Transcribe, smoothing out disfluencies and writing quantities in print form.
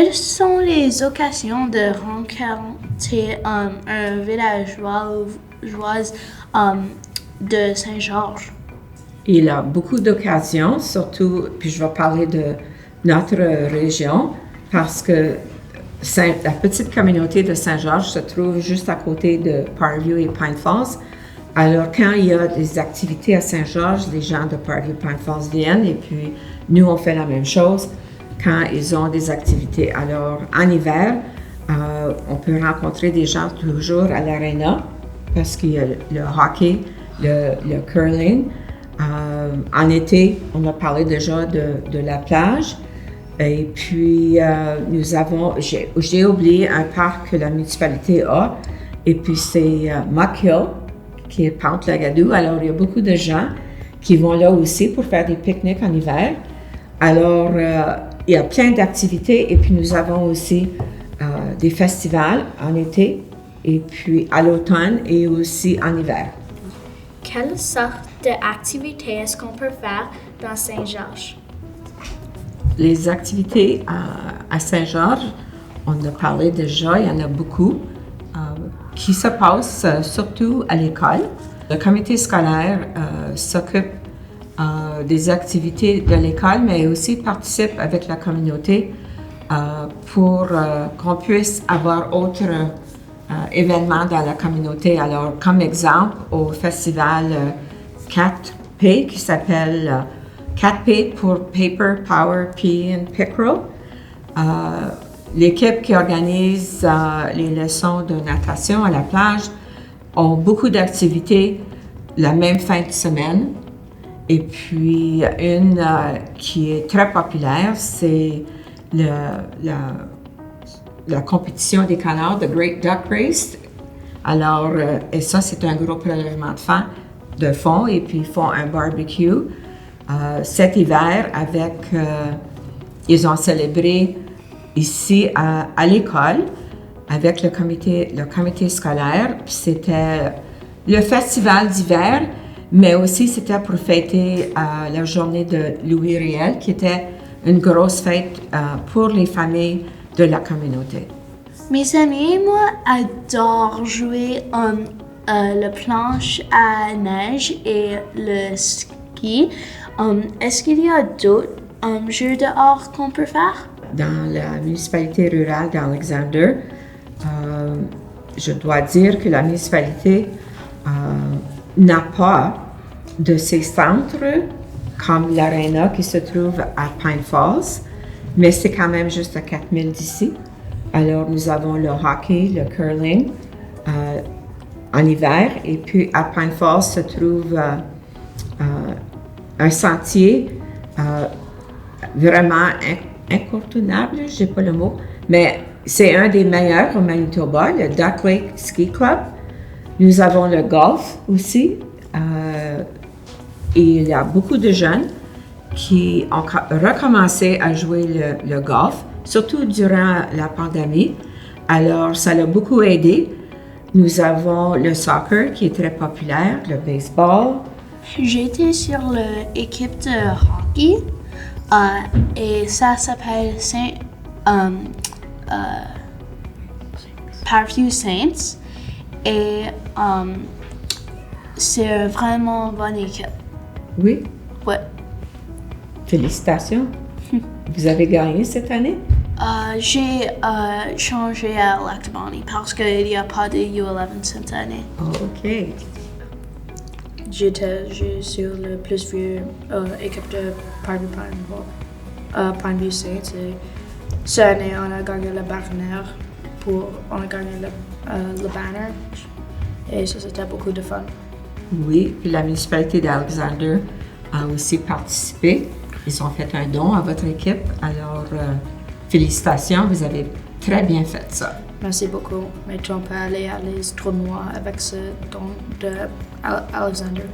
Quelles sont les occasions de rencontrer un villageoise de Saint-Georges? Il y a beaucoup d'occasions, surtout, puis je vais parler de notre région, parce que la petite communauté de Saint-Georges se trouve juste à côté de Parview et Pine Falls. Alors, quand il y a des activités à Saint-Georges, les gens de Parview et Pine Falls viennent, et puis nous, on fait la même chose quand ils ont des activités. Alors, en hiver, on peut rencontrer des gens toujours à l'aréna, parce qu'il y a le hockey, le curling. En été, on a parlé déjà de la plage. Et puis, nous avons, j'ai oublié un parc que la municipalité a, et puis c'est Muck Hill, qui est Pente-Lagadou. Alors, il y a beaucoup de gens qui vont là aussi pour faire des pique-niques en hiver. Alors, il y a plein d'activités, et puis nous avons aussi des festivals en été, et puis à l'automne et aussi en hiver. Quelle sorte d'activités est-ce qu'on peut faire dans Saint-Georges? Les activités à Saint-Georges, on a parlé déjà, il y en a beaucoup qui se passent surtout à l'école. Le comité scolaire s'occupe des activités de l'école, mais aussi participe avec la communauté pour qu'on puisse avoir autres événements dans la communauté. Alors, comme exemple, au festival 4P qui s'appelle 4P pour Paper, Power, Pea and Pickerel. L'équipe qui organise les leçons de natation à la plage ont beaucoup d'activités la même fin de semaine. Et puis, une qui est très populaire, c'est la compétition des canards, The Great Duck Race. Alors, et ça, c'est un gros prélèvement de fonds, et puis ils font un barbecue. Cet hiver, ils ont célébré ici à l'école avec le comité scolaire. Puis c'était le festival d'hiver, mais aussi c'était pour fêter la journée de Louis Riel, qui était une grosse fête pour les familles de la communauté. Mes amis et moi adorent jouer la planche à neige et le ski. Est-ce qu'il y a d'autres jeux dehors qu'on peut faire? Dans la municipalité rurale d'Alexander, je dois dire que la municipalité n'a pas de ces centres comme l'aréna qui se trouve à Pine Falls, mais c'est quand même juste à 4000 d'ici. Alors, nous avons le hockey, le curling en hiver, et puis à Pine Falls se trouve un sentier vraiment incontournable, je n'ai pas le mot, mais c'est un des meilleurs au Manitoba, le Duck Lake Ski Club. Nous avons le golf aussi, et il y a beaucoup de jeunes qui ont recommencé à jouer le golf, surtout durant la pandémie. Alors, ça l'a beaucoup aidé. Nous avons le soccer qui est très populaire, le baseball. J'étais sur l'équipe de hockey et ça s'appelle Parview Saints et c'est vraiment une bonne équipe. Oui? Ouais. Félicitations. Vous avez gagné cette année? J'ai changé à Lactabani parce qu'il n'y a pas de U11 cette année. Oh, OK. J'étais sur le plus vieux équipe de Pineview Saints. Cette année, on a gagné le banner on a gagné le banner. Et ça, c'était beaucoup de fun. Oui, puis la municipalité d'Alexander a aussi participé. Ils ont fait un don à votre équipe. Alors, félicitations, vous avez très bien fait ça. Merci beaucoup. Mais tu peux aller à les tournois avec ce don de Alexander.